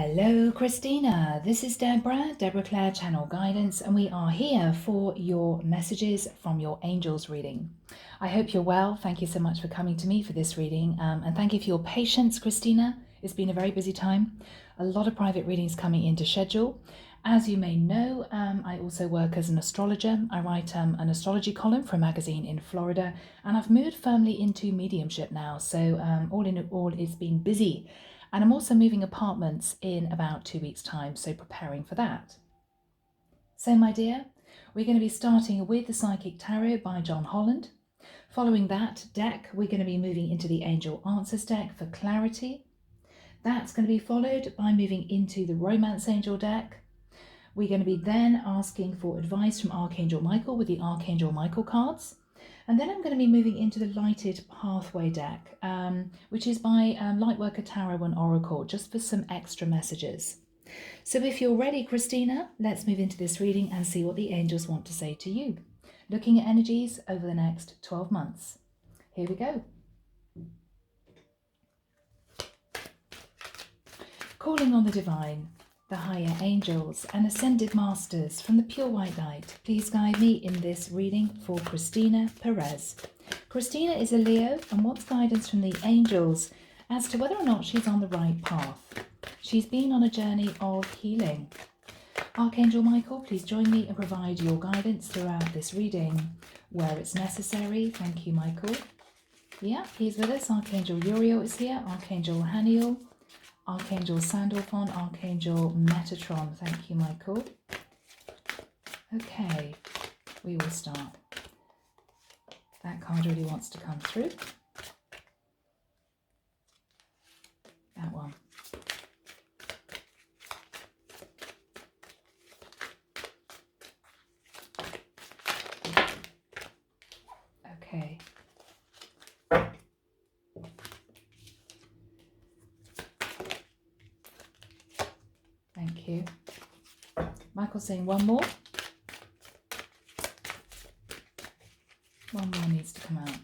Hello, Christina. This is Deborah Clare Channel Guidance, and we are here for your messages from your angels reading. I hope you're well. Thank you so much for coming to me for this reading, and thank you for your patience, Christina. It's been a very busy time. A lot of private readings coming into schedule. As you may know, I also work as an astrologer. I write an astrology column for a magazine in Florida, and I've moved firmly into mediumship now. So all in all, it's been busy. And I'm also moving apartments in about 2 weeks' time, so preparing for that. So, my dear, we're going to be starting with the Psychic Tarot by John Holland. Following that deck, we're going to be moving into the Angel Answers deck for clarity. That's going to be followed by moving into the Romance Angel deck. We're going to be then asking for advice from Archangel Michael with the Archangel Michael cards. And then I'm going to be moving into the Lighted Pathway deck, which is by Lightworker Tarot and Oracle, just for some extra messages. So if you're ready, Christina, let's move into this reading and see what the angels want to say to you. Looking at energies over the next 12 months. Here we go. Calling on the divine, the higher angels and ascended masters from the pure white light, please guide me in this reading for Cristina Perez. Cristina is a Leo and wants guidance from the angels as to whether or not she's on the right path. She's been on a journey of healing. Archangel Michael, please join me and provide your guidance throughout this reading where it's necessary. Thank you, Michael. Yeah, he's with us. Archangel Uriel is here. Archangel Haniel. Archangel Sandalphon, Archangel Metatron. Thank you, Michael. Okay, we will start. That card really wants to come through. That one. Okay. Thank you. Michael's saying one more. One more needs to come out.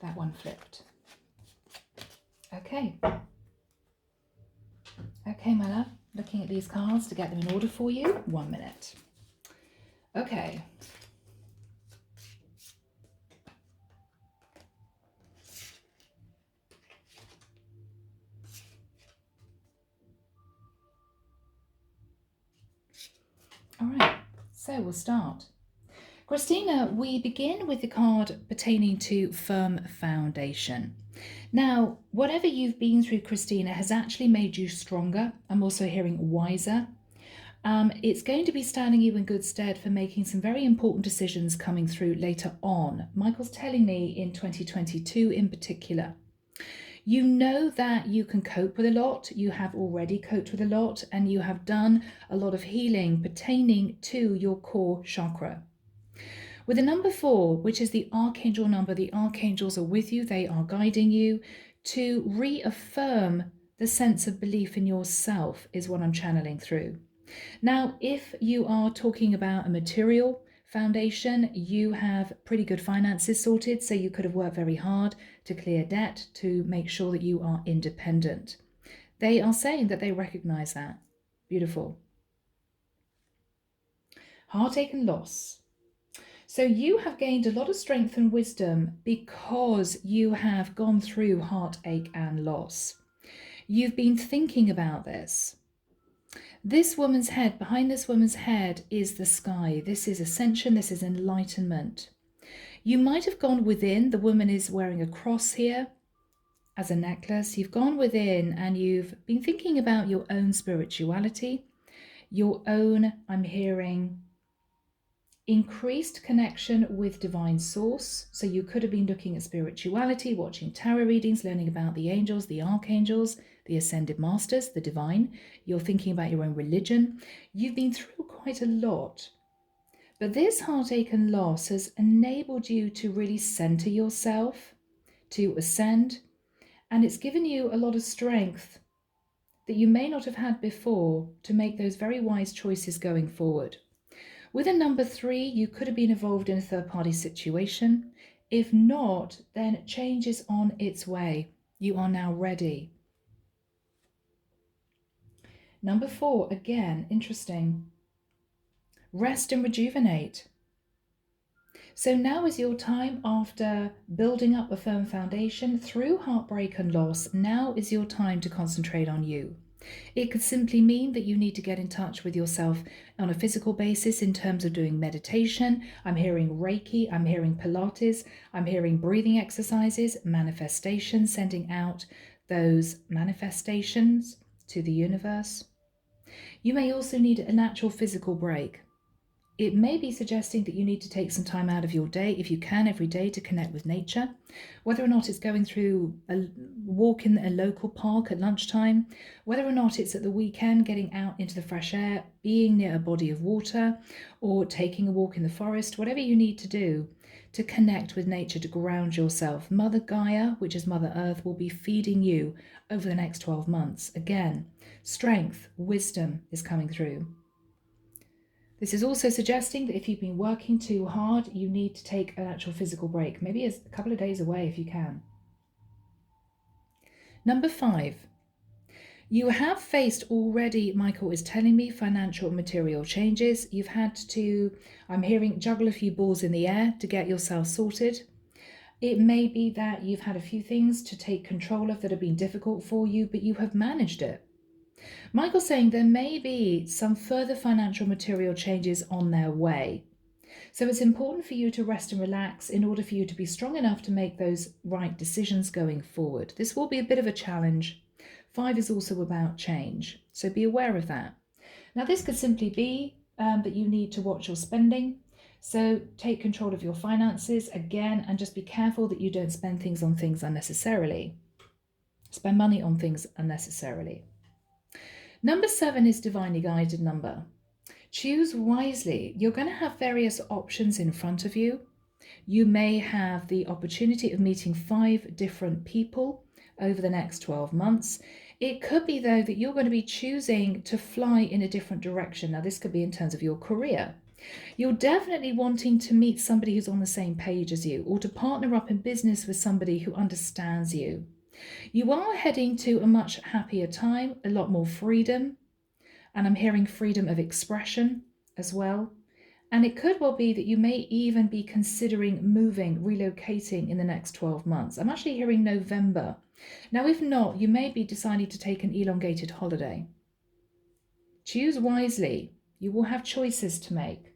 That one flipped. Okay. Okay, my love. Looking at these cards to get them in order for you. 1 minute. Okay. All right, so we'll start. Christina, we begin with the card pertaining to firm foundation. Now, whatever you've been through, Christina, has actually made you stronger. I'm also hearing wiser. It's going to be standing you in good stead for making some very important decisions coming through later on. Michael's telling me in 2022 in particular. You know that you can cope with a lot, you have already coped with a lot, and you have done a lot of healing pertaining to your core chakra. With the number 4, which is the archangel number, the archangels are with you, they are guiding you to reaffirm the sense of belief in yourself is what I'm channeling through. Now, if you are talking about a material foundation, you have pretty good finances sorted, so you could have worked very hard to clear debt to make sure that you are independent. They are saying that they recognize that. Beautiful. Heartache and loss. So you have gained a lot of strength and wisdom because you have gone through heartache and loss. You've been thinking about this. This woman's head, behind this woman's head is the sky. This is ascension, this is enlightenment. You might have gone within. The woman is wearing a cross here as a necklace. You've gone within and you've been thinking about your own spirituality, your own, I'm hearing, increased connection with divine source. So you could have been looking at spirituality, watching tarot readings, learning about the angels, the archangels, the ascended masters, the divine. You're thinking about your own religion. You've been through quite a lot. But this heartache and loss has enabled you to really center yourself, to ascend, and it's given you a lot of strength that you may not have had before to make those very wise choices going forward. With a number 3, you could have been involved in a third-party situation. If not, then change is on its way. You are now ready. Number 4, again, interesting. Rest and rejuvenate. So now is your time after building up a firm foundation through heartbreak and loss. Now is your time to concentrate on you. It could simply mean that you need to get in touch with yourself on a physical basis in terms of doing meditation. I'm hearing Reiki, I'm hearing Pilates, I'm hearing breathing exercises, manifestation, sending out those manifestations to the universe. You may also need a natural physical break. It may be suggesting that you need to take some time out of your day, if you can, every day to connect with nature. Whether or not it's going through a walk in a local park at lunchtime, whether or not it's at the weekend getting out into the fresh air, being near a body of water, or taking a walk in the forest, whatever you need to do to connect with nature, to ground yourself. Mother Gaia, which is Mother Earth, will be feeding you over the next 12 months. Again, strength, wisdom is coming through. This is also suggesting that if you've been working too hard, you need to take an actual physical break, maybe a couple of days away if you can. Number 5, you have faced already, Michael is telling me, financial and material changes. You've had to, I'm hearing, juggle a few balls in the air to get yourself sorted. It may be that you've had a few things to take control of that have been difficult for you, but you have managed it. Michael's saying there may be some further financial material changes on their way. So it's important for you to rest and relax in order for you to be strong enough to make those right decisions going forward. This will be a bit of a challenge. 5 is also about change, so be aware of that. Now this could simply be that you need to watch your spending. So take control of your finances again, and just be careful that you don't spend things on things unnecessarily. Spend money on things unnecessarily. Number 7 is divinely guided number. Choose wisely. You're going to have various options in front of you. You may have the opportunity of meeting 5 different people over the next 12 months. It could be, though, that you're going to be choosing to fly in a different direction. Now, this could be in terms of your career. You're definitely wanting to meet somebody who's on the same page as you, or to partner up in business with somebody who understands you. You are heading to a much happier time, a lot more freedom, and I'm hearing freedom of expression as well. And it could well be that you may even be considering moving, relocating in the next 12 months. I'm actually hearing November. Now, if not, you may be deciding to take an elongated holiday. Choose wisely. You will have choices to make.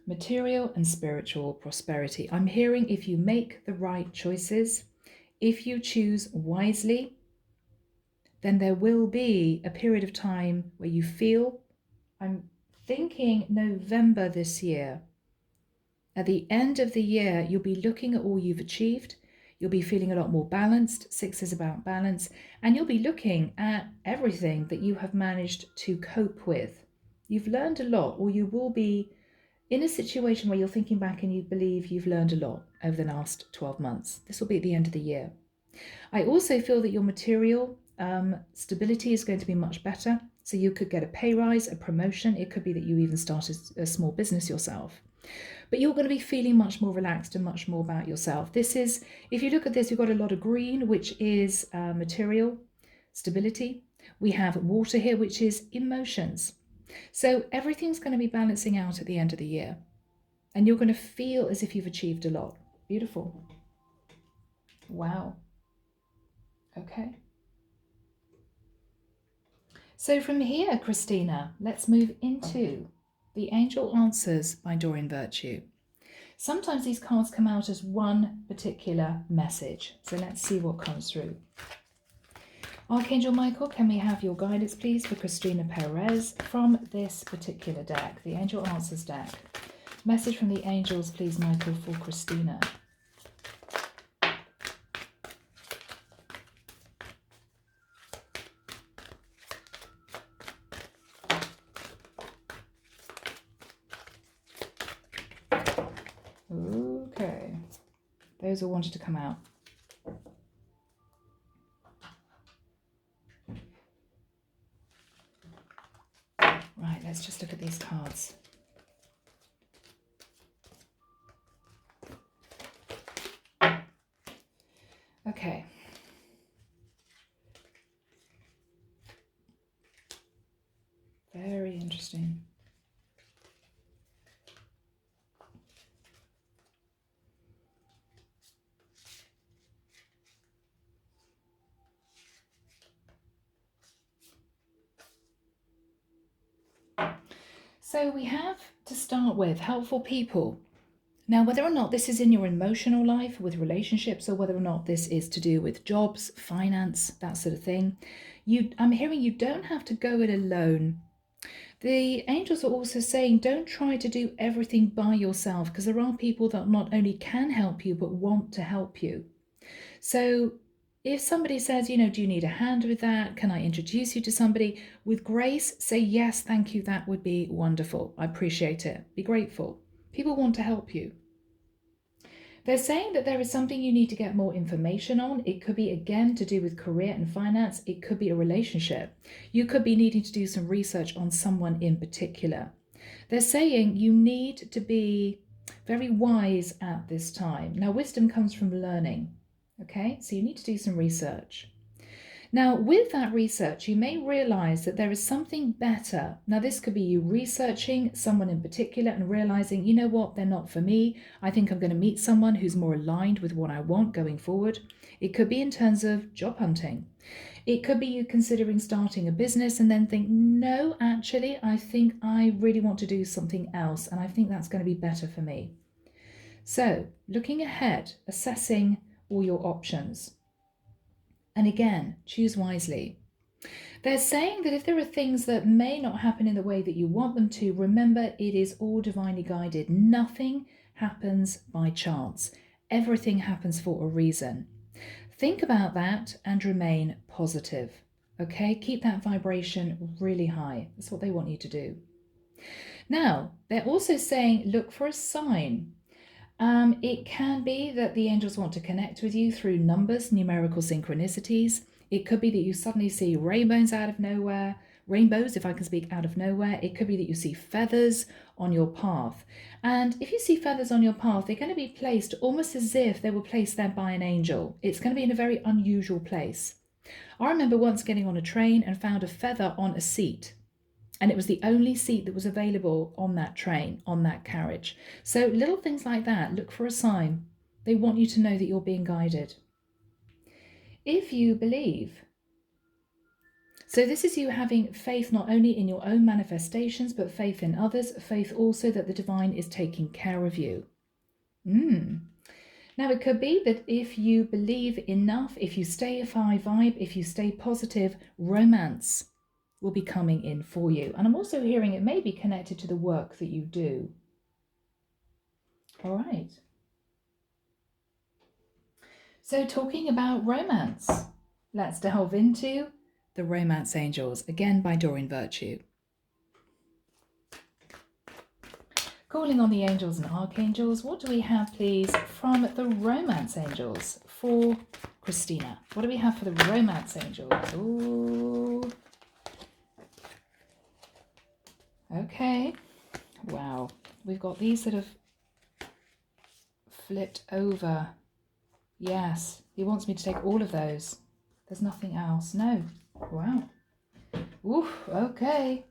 Material and spiritual prosperity. I'm hearing if you make the right choices, if you choose wisely, then there will be a period of time where you feel, I'm thinking November this year. At the end of the year, you'll be looking at all you've achieved. You'll be feeling a lot more balanced. 6 is about balance. And you'll be looking at everything that you have managed to cope with. You've learned a lot, or you will be in a situation where you're thinking back and you believe you've learned a lot over the last 12 months. This will be at the end of the year. I also feel that your material stability is going to be much better. So you could get a pay rise, a promotion. It could be that you even started a small business yourself. But you're going to be feeling much more relaxed and much more about yourself. This is, if you look at this, we've got a lot of green, which is material stability. We have water here, which is emotions. So everything's going to be balancing out at the end of the year. And you're going to feel as if you've achieved a lot. Beautiful. Wow. Okay. So from here, Cristina, let's move into the Angel Answers by Doreen Virtue. Sometimes these cards come out as one particular message. So let's see what comes through. Archangel Michael, can we have your guidance, please, for Cristina Perez from this particular deck, the Angel Answers deck? Message from the angels, please, Michael, for Cristina. Okay, those all wanted to come out. Right, let's just look at these cards. Okay. Very interesting. So we have, to start with, helpful people. Now, whether or not this is in your emotional life with relationships, or whether or not this is to do with jobs, finance, that sort of thing, I'm hearing you don't have to go it alone. The angels are also saying don't try to do everything by yourself, because there are people that not only can help you but want to help you. So if somebody says, do you need a hand with that? Can I introduce you to somebody? With grace, say yes, thank you, that would be wonderful. I appreciate it. Be grateful. People want to help you. They're saying that there is something you need to get more information on. It could be, again, to do with career and finance. It could be a relationship. You could be needing to do some research on someone in particular. They're saying you need to be very wise at this time. Now, wisdom comes from learning. Okay, so you need to do some research. Now, with that research, you may realize that there is something better. Now, this could be you researching someone in particular and realizing, you know what, they're not for me. I think I'm going to meet someone who's more aligned with what I want going forward. It could be in terms of job hunting. It could be you considering starting a business and then think, no, actually, I think I really want to do something else, and I think that's going to be better for me. So, looking ahead, assessing all your options. And again, choose wisely. They're saying that if there are things that may not happen in the way that you want them to, remember it is all divinely guided. Nothing happens by chance. Everything happens for a reason. Think about that and remain positive. Okay, keep that vibration really high. That's what they want you to do. Now, they're also saying look for a sign. It can be that the angels want to connect with you through numbers, numerical synchronicities. It could be that you suddenly see rainbows out of nowhere, rainbows, if I can speak, out of nowhere. It could be that you see feathers on your path. And if you see feathers on your path, they're going to be placed almost as if they were placed there by an angel. It's going to be in a very unusual place. I remember once getting on a train and found a feather on a seat. And it was the only seat that was available on that train, on that carriage. So little things like that, look for a sign. They want you to know that you're being guided. If you believe. So this is you having faith not only in your own manifestations, but faith in others, faith also that the divine is taking care of you. Now, it could be that if you believe enough, if you stay a high vibe, if you stay positive, romance will be coming in for you. And I'm also hearing it may be connected to the work that you do. All right. So talking about romance, let's delve into The Romance Angels, again by Doreen Virtue. Calling on the angels and archangels, what do we have, please, from the Romance Angels for Cristina? What do we have for the Romance Angels? Ooh. Okay. Wow. We've got these that have flipped over. Yes. He wants me to take all of those. There's nothing else. No. Wow. Ooh, okay.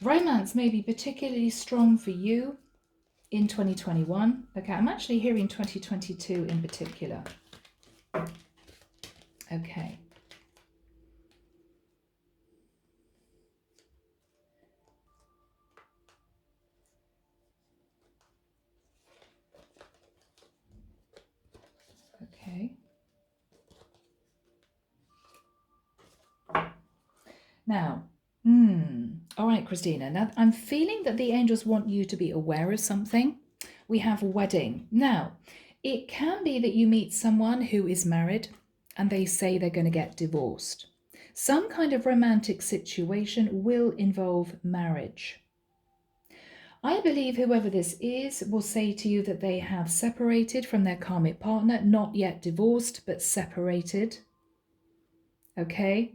Romance may be particularly strong for you in 2021. Okay, I'm actually hearing 2022 in particular. Okay. Okay. Now, all right, Cristina. Now, I'm feeling that the angels want you to be aware of something. We have wedding. Now, it can be that you meet someone who is married and they say they're going to get divorced. Some kind of romantic situation will involve marriage. I believe whoever this is will say to you that they have separated from their karmic partner, not yet divorced, but separated. Okay?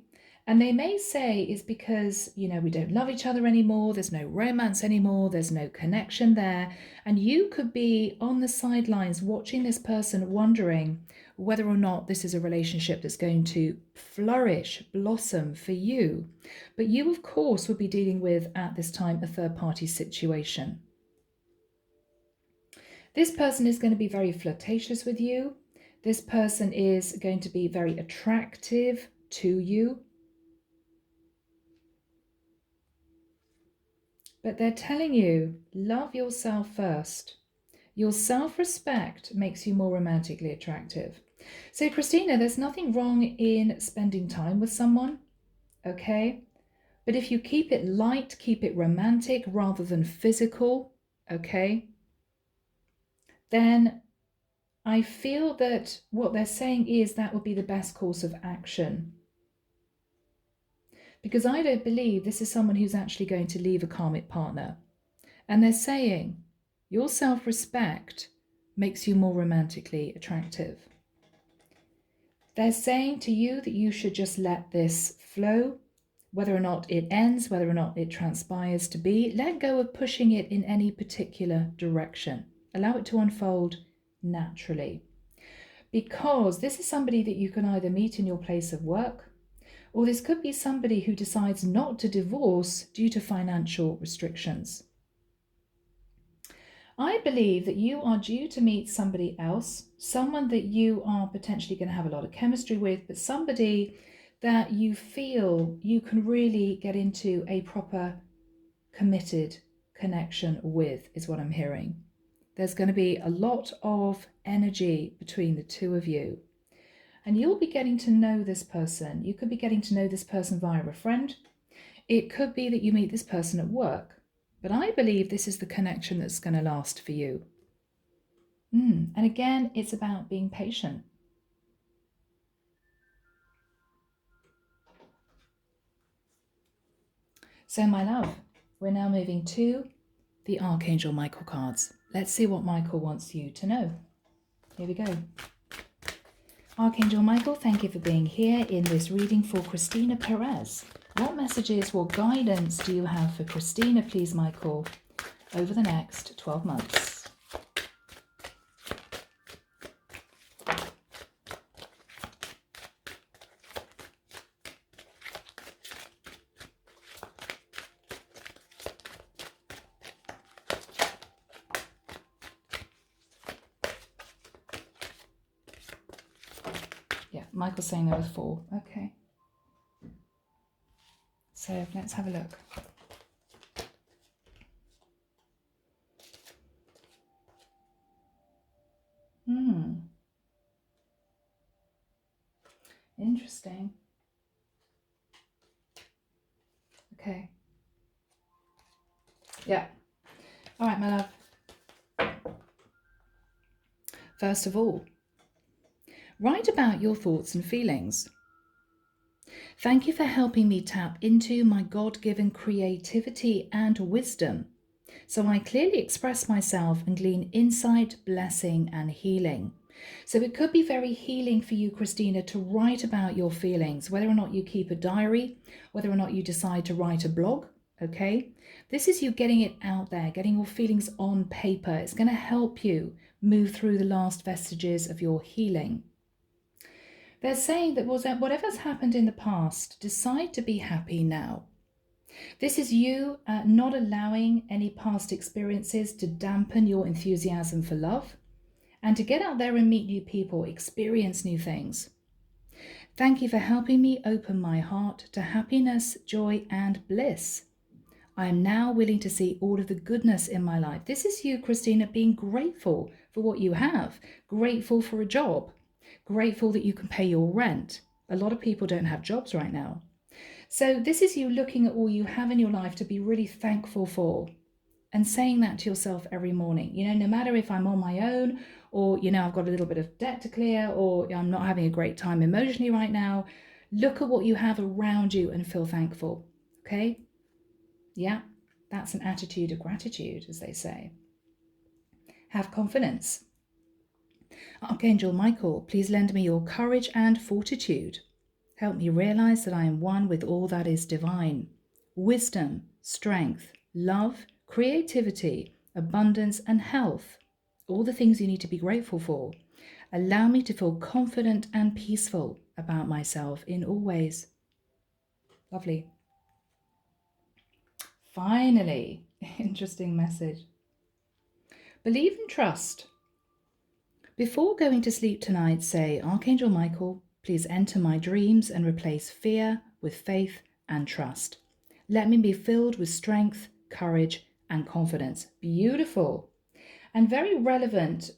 And they may say it's because, we don't love each other anymore, there's no romance anymore, there's no connection there. And you could be on the sidelines watching this person, wondering whether or not this is a relationship that's going to flourish, blossom for you. But you, of course, would be dealing with, at this time, a third-party situation. This person is going to be very flirtatious with you. This person is going to be very attractive to you. But they're telling you, love yourself first. Your self-respect makes you more romantically attractive. So, Cristina, there's nothing wrong in spending time with someone, okay? But if you keep it light, keep it romantic rather than physical, okay? Then I feel that what they're saying is that would be the best course of action. Because I don't believe this is someone who's actually going to leave a karmic partner. And they're saying your self-respect makes you more romantically attractive. They're saying to you that you should just let this flow, whether or not it ends, whether or not it transpires to be. Let go of pushing it in any particular direction. Allow it to unfold naturally. Because this is somebody that you can either meet in your place of work, or this could be somebody who decides not to divorce due to financial restrictions. I believe that you are due to meet somebody else, someone that you are potentially going to have a lot of chemistry with, but somebody that you feel you can really get into a proper committed connection with, is what I'm hearing. There's going to be a lot of energy between the two of you. And you'll be getting to know this person. You could be getting to know this person via a friend. It could be that you meet this person at work. But I believe this is the connection that's going to last for you. And again, it's about being patient. So, my love, we're now moving to the Archangel Michael cards. Let's see what Michael wants you to know. Here we go. Archangel Michael, thank you for being here in this reading for Cristina Perez. What messages or guidance do you have for Cristina, please, Michael, over the next 12 months? Yeah, Michael's saying there was 4. Okay. So let's have a look. Interesting. Okay. Yeah. All right, my love. First of all, write about your thoughts and feelings. Thank you for helping me tap into my God-given creativity and wisdom, so I clearly express myself and glean insight, blessing, and healing. So it could be very healing for you, Cristina, to write about your feelings, whether or not you keep a diary, whether or not you decide to write a blog, okay? This is you getting it out there, getting your feelings on paper. It's going to help you move through the last vestiges of your healing. They're saying that whatever's happened in the past, decide to be happy now. This is you not allowing any past experiences to dampen your enthusiasm for love, and to get out there and meet new people, experience new things. Thank you for helping me open my heart to happiness, joy, and bliss. I am now willing to see all of the goodness in my life. This is you, Cristina, being grateful for what you have, grateful for a job, grateful that you can pay your rent. A lot of people don't have jobs right now. So this is you looking at all you have in your life to be really thankful for, and saying that to yourself every morning. No matter if I'm on my own, or, I've got a little bit of debt to clear, or I'm not having a great time emotionally right now, look at what you have around you and feel thankful, okay? Yeah, that's an attitude of gratitude, as they say. Have confidence. Archangel Michael, please lend me your courage and fortitude. Help me realize that I am one with all that is divine. Wisdom, strength, love, creativity, abundance, and health. All the things you need to be grateful for. Allow me to feel confident and peaceful about myself in all ways. Lovely. Finally, interesting message. Believe and trust. Before going to sleep tonight, say, Archangel Michael, please enter my dreams and replace fear with faith and trust. Let me be filled with strength, courage, and confidence. Beautiful. And very relevant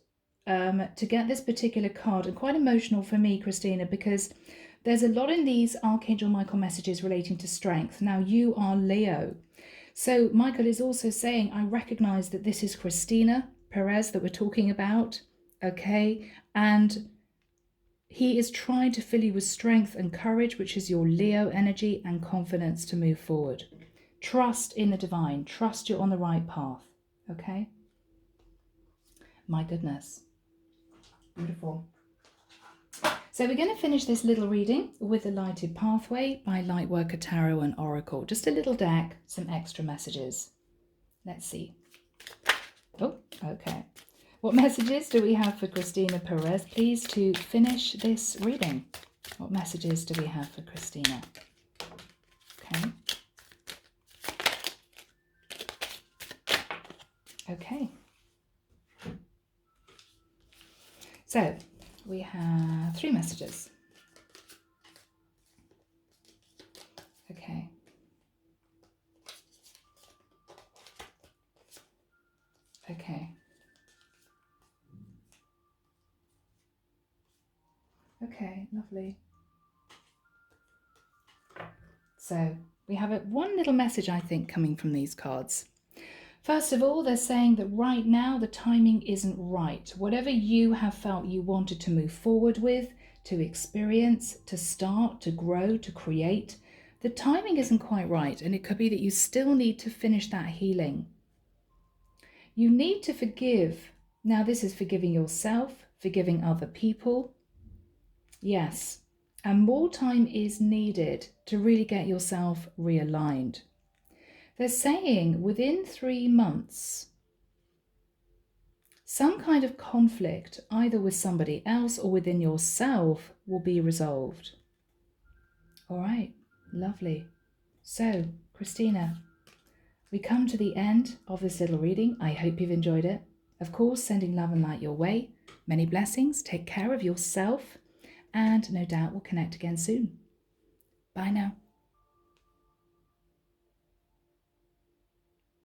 to get this particular card, and quite emotional for me, Christina, because there's a lot in these Archangel Michael messages relating to strength. Now, you are Leo. So Michael is also saying, I recognize that this is Cristina Perez that we're talking about, okay? And he is trying to fill you with strength and courage, which is your Leo energy, and confidence to move forward. Trust in the divine. Trust you're on the right path, okay? My goodness. Beautiful. So we're going to finish this little reading with the Lighted Pathway by Lightworker Tarot and Oracle. Just a little deck, some extra messages. Let's see. Oh, okay. What messages do we have for Cristina Perez, please, to finish this reading? What messages do we have for Cristina? Okay. Okay. So we have 3 messages. Okay. Okay. Okay, lovely. So we have one little message, I think, coming from these cards. First of all, they're saying that right now the timing isn't right. Whatever you have felt you wanted to move forward with, to experience, to start, to grow, to create, the timing isn't quite right. And it could be that you still need to finish that healing. You need to forgive. Now, this is forgiving yourself, forgiving other people. Yes. And more time is needed to really get yourself realigned. They're saying within 3 months, some kind of conflict, either with somebody else or within yourself, will be resolved. All right, lovely. So, Cristina, we come to the end of this little reading. I hope you've enjoyed it. Of course, sending love and light your way. Many blessings. Take care of yourself. And no doubt we'll connect again soon. Bye now.